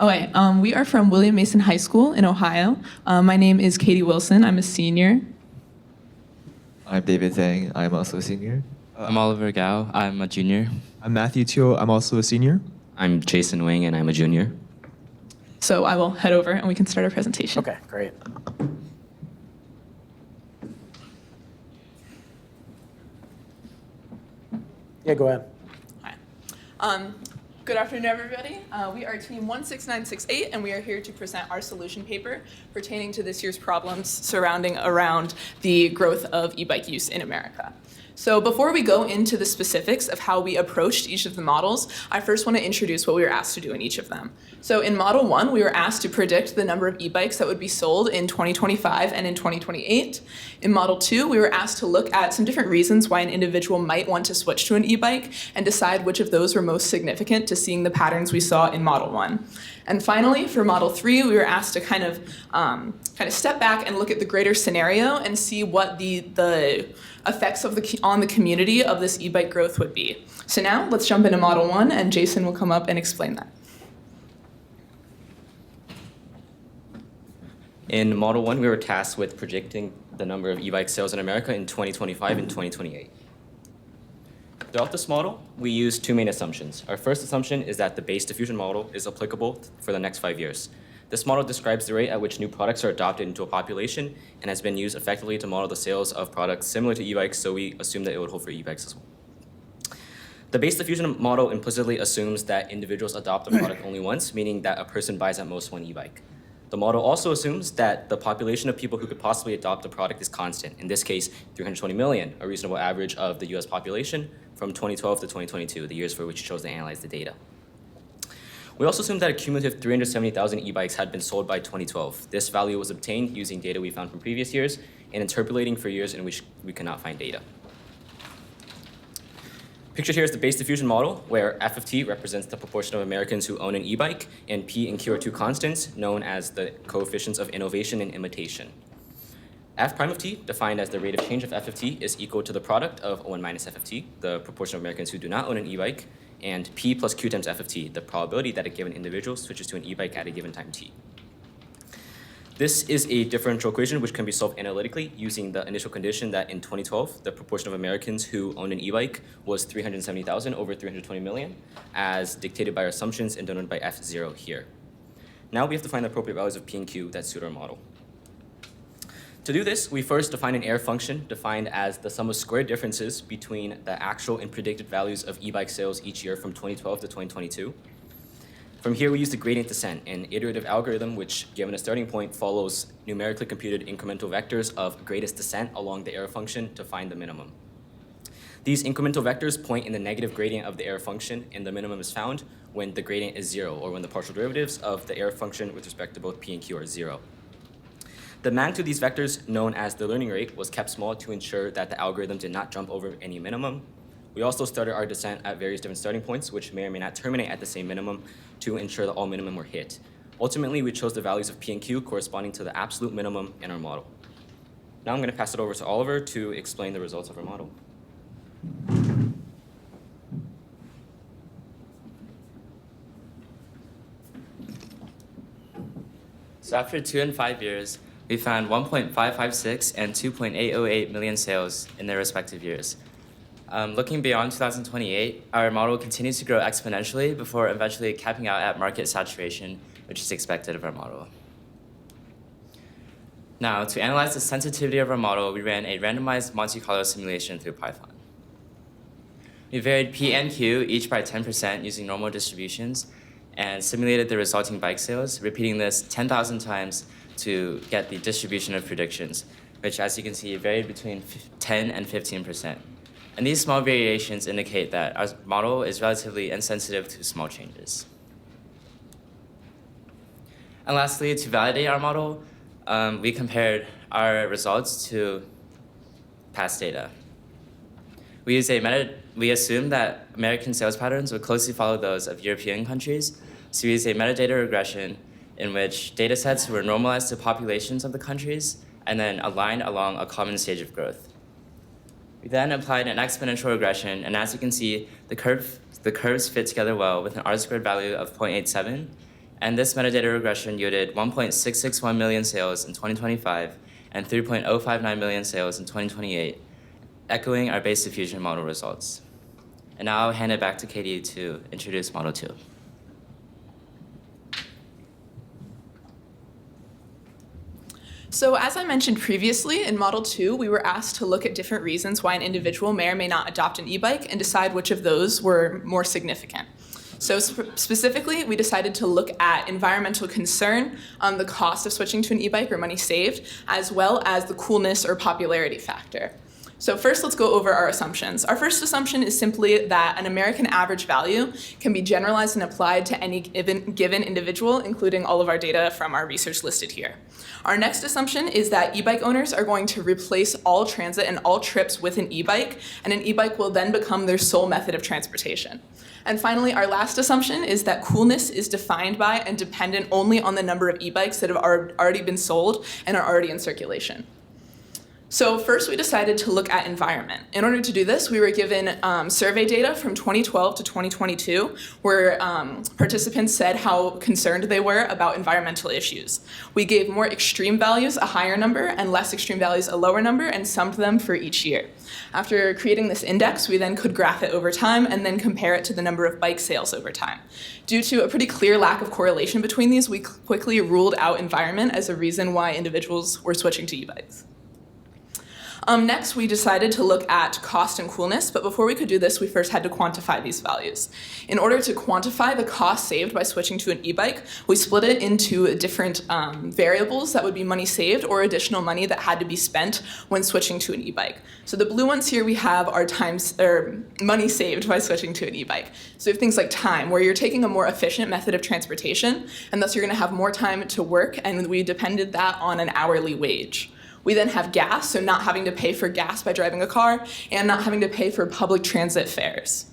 Okay, we are from William Mason High School in Ohio. My name is Katie Wilson. I'm a senior. I'm David Zhang. I'm also a senior. I'm Oliver Gao. I'm a junior. I'm Matthew Teo. I'm also a senior. I'm Jason Wing, and I'm a junior. So I will head over and we can start our presentation. Okay, great. Yeah, go ahead. Hi. Good afternoon, everybody. We are team 16968, and we are here to present our solution paper pertaining to this year's problems surrounding around the growth of e-bike use in America. So before we go into the specifics of how we approached each of the models, I first want to introduce what we were asked to do in each of them. So in Model 1, we were asked to predict the number of e-bikes that would be sold in 2025 and in 2028. In Model 2, we were asked to look at some different reasons why an individual might want to switch to an e-bike and decide which of those were most significant to seeing the patterns we saw in Model 1. And finally, for Model 3, we were asked to kind of step back and look at the greater scenario and see what the effects on the community of this e-bike growth would be. So now let's jump into Model 1, and Jason will come up and explain that. In Model 1, we were tasked with predicting the number of e-bike sales in America in 2025 and 2028. Throughout this model, we use two main assumptions. Our first assumption is that the base diffusion model is applicable for the next 5 years. This model describes the rate at which new products are adopted into a population and has been used effectively to model the sales of products similar to e-bikes, so we assume that it would hold for e-bikes as well. The base diffusion model implicitly assumes that individuals adopt a product only once, meaning that a person buys at most one e-bike. The model also assumes that the population of people who could possibly adopt the product is constant, in this case, 320 million, a reasonable average of the US population from 2012 to 2022, the years for which we chose to analyze the data. We also assumed that a cumulative 370,000 e-bikes had been sold by 2012. This value was obtained using data we found from previous years and interpolating for years in which we could not find data. Pictured here is the base diffusion model, where F of t represents the proportion of Americans who own an e-bike, and P and Q are two constants, known as the coefficients of innovation and imitation. F prime of t, defined as the rate of change of F of t, is equal to the product of O1 minus F of t, the proportion of Americans who do not own an e-bike, and P plus Q times F of t, the probability that a given individual switches to an e-bike at a given time t. This is a differential equation which can be solved analytically using the initial condition that in 2012, the proportion of Americans who owned an e-bike was 370,000 over 320 million, as dictated by our assumptions and denoted by F0 here. Now we have to find the appropriate values of P and Q that suit our model. To do this, we first define an error function defined as the sum of squared differences between the actual and predicted values of e-bike sales each year from 2012 to 2022. From here, we use the gradient descent, an iterative algorithm which, given a starting point, follows numerically computed incremental vectors of greatest descent along the error function to find the minimum. These incremental vectors point in the negative gradient of the error function, and the minimum is found when the gradient is 0, or when the partial derivatives of the error function with respect to both P and Q are 0. The magnitude of these vectors, known as the learning rate, was kept small to ensure that the algorithm did not jump over any minimum. We also started our descent at various different starting points, which may or may not terminate at the same minimum, to ensure that all minimum were hit. Ultimately, we chose the values of P and Q corresponding to the absolute minimum in our model. Now I'm going to pass it over to Oliver to explain the results of our model. So after 2 and 5 years, we found 1.556 and 2.808 million sales in their respective years. Looking beyond 2028, our model continues to grow exponentially before eventually capping out at market saturation, which is expected of our model. Now, to analyze the sensitivity of our model, we ran a randomized Monte Carlo simulation through Python. We varied P and Q each by 10% using normal distributions and simulated the resulting bike sales, repeating this 10,000 times to get the distribution of predictions, which, as you can see, varied between 10 and 15%. And these small variations indicate that our model is relatively insensitive to small changes. And lastly, to validate our model, we compared our results to past data. We assumed that American sales patterns would closely follow those of European countries, so we used a metadata regression in which data sets were normalized to populations of the countries and then aligned along a common stage of growth. We then applied an exponential regression, and as you can see, the curves fit together well with an R-squared value of 0.87 And this metadata regression yielded 1.661 million sales in 2025 and 3.059 million sales in 2028, echoing our base diffusion model results. And now I'll hand it back to Katie to introduce Model 2. So as I mentioned previously, in Model 2, we were asked to look at different reasons why an individual may or may not adopt an e-bike and decide which of those were more significant. So specifically, we decided to look at environmental concern, the cost of switching to an e-bike or money saved, as well as the coolness or popularity factor. So first, let's go over our assumptions. Our first assumption is simply that an American average value can be generalized and applied to any given individual, including all of our data from our research listed here. Our next assumption is that e-bike owners are going to replace all transit and all trips with an e-bike, and an e-bike will then become their sole method of transportation. And finally, our last assumption is that coolness is defined by and dependent only on the number of e-bikes that have already been sold and are already in circulation. So first, we decided to look at environment. In order to do this, we were given survey data from 2012 to 2022, where participants said how concerned they were about environmental issues. We gave more extreme values a higher number and less extreme values a lower number and summed them for each year. After creating this index, we then could graph it over time and then compare it to the number of bike sales over time. Due to a pretty clear lack of correlation between these, we quickly ruled out environment as a reason why individuals were switching to e-bikes. Next, we decided to look at cost and coolness, but before we could do this, we first had to quantify these values. In order to quantify the cost saved by switching to an e-bike, we split it into different variables that would be money saved or additional money that had to be spent when switching to an e-bike. So the blue ones here we have are money saved by switching to an e-bike. So we have things like time, where you're taking a more efficient method of transportation, and thus you're going to have more time to work, and we depended that on an hourly wage. We then have gas, so not having to pay for gas by driving a car, and not having to pay for public transit fares.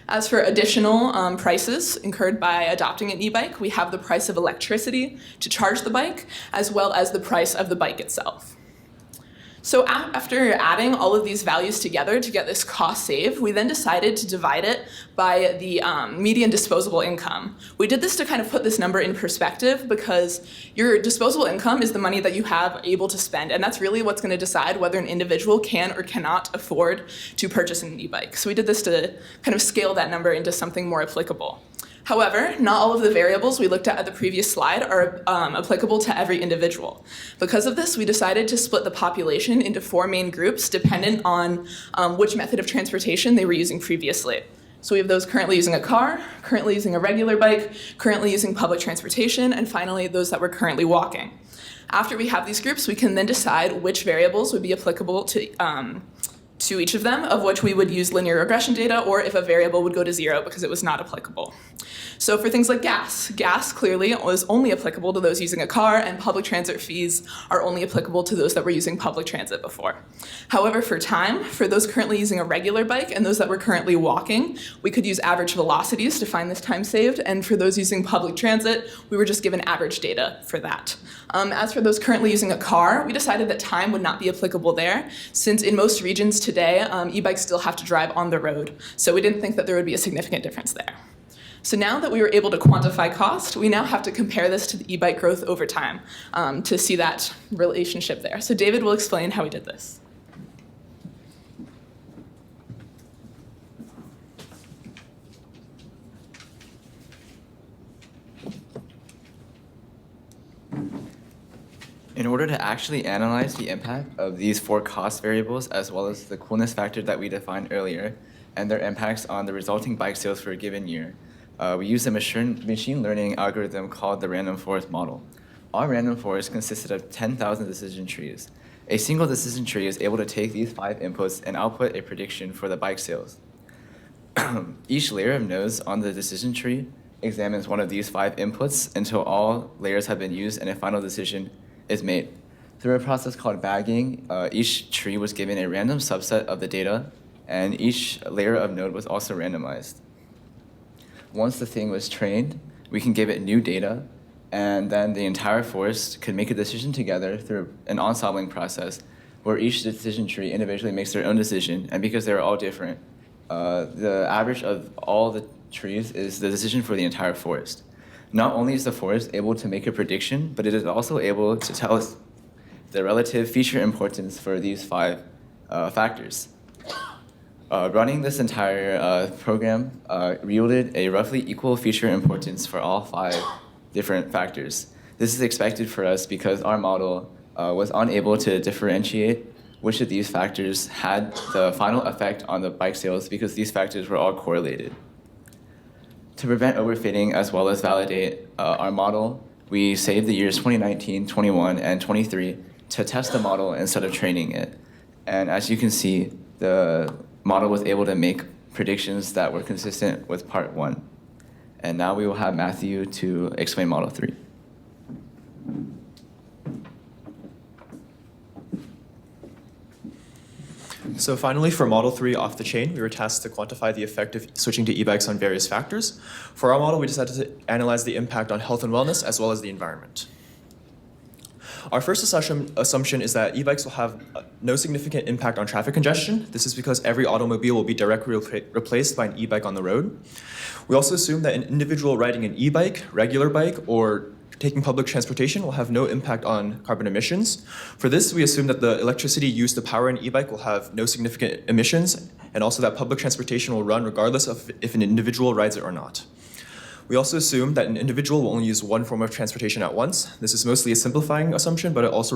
As for additional prices incurred by adopting an e-bike, we have the price of electricity to charge the bike, as well as the price of the bike itself. So after adding all of these values together to get this cost save, we then decided to divide it by the median disposable income. We did this to kind of put this number in perspective because your disposable income is the money that you have able to spend, and that's really what's going to decide whether an individual can or cannot afford to purchase an e-bike. So we did this to kind of scale that number into something more applicable. However, not all of the variables we looked at the previous slide are applicable to every individual. Because of this, we decided to split the population into 4 main groups dependent on which method of transportation they were using previously. So we have those currently using a car, currently using a regular bike, currently using public transportation, and finally those that were currently walking. After we have these groups, we can then decide which variables would be applicable to each of them, of which we would use linear regression data, or if a variable would go to 0 because it was not applicable. So for things like gas clearly was only applicable to those using a car, and public transit fees are only applicable to those that were using public transit before. However, for time, for those currently using a regular bike and those that were currently walking, we could use average velocities to find this time saved, and for those using public transit, we were just given average data for that. As for those currently using a car, we decided that time would not be applicable there, since in most regions today, e-bikes still have to drive on the road, so we didn't think that there would be a significant difference there. So now that we were able to quantify cost, we now have to compare this to the e-bike growth over time to see that relationship there. So David will explain how we did this. In order to actually analyze the impact of these 4 cost variables, as well as the coolness factor that we defined earlier, and their impacts on the resulting bike sales for a given year, we used a machine learning algorithm called the random forest model. Our random forest consisted of 10,000 decision trees. A single decision tree is able to take these 5 inputs and output a prediction for the bike sales. Each layer of nodes on the decision tree examines one of these 5 inputs until all layers have been used and a final decision is made. Through a process called bagging, each tree was given a random subset of the data, and each layer of node was also randomized. Once the thing was trained, we can give it new data, and then the entire forest could make a decision together through an ensembling process where each decision tree individually makes their own decision, and because they're all different, the average of all the trees is the decision for the entire forest. Not only is the forest able to make a prediction, but it is also able to tell us the relative feature importance for these 5 factors. Running this entire program yielded a roughly equal feature importance for all 5 different factors. This is expected for us because our model was unable to differentiate which of these factors had the final effect on the bike sales because these factors were all correlated. To prevent overfitting as well as validate our model, we saved the years 2019, 21, and 23 to test the model instead of training it. And as you can see, the model was able to make predictions that were consistent with part 1. And now we will have Matthew to explain model 3. So finally, for Model 3 off the chain, we were tasked to quantify the effect of switching to e-bikes on various factors. For our model, we decided to analyze the impact on health and wellness as well as the environment. Our first assumption is that e-bikes will have no significant impact on traffic congestion. This is because every automobile will be directly replaced by an e-bike on the road. We also assume that an individual riding an e-bike, regular bike, or taking public transportation will have no impact on carbon emissions. For this, we assume that the electricity used to power an e-bike will have no significant emissions, and also that public transportation will run regardless of if an individual rides it or not. We also assume that an individual will only use one form of transportation at once. This is mostly a simplifying assumption, but it also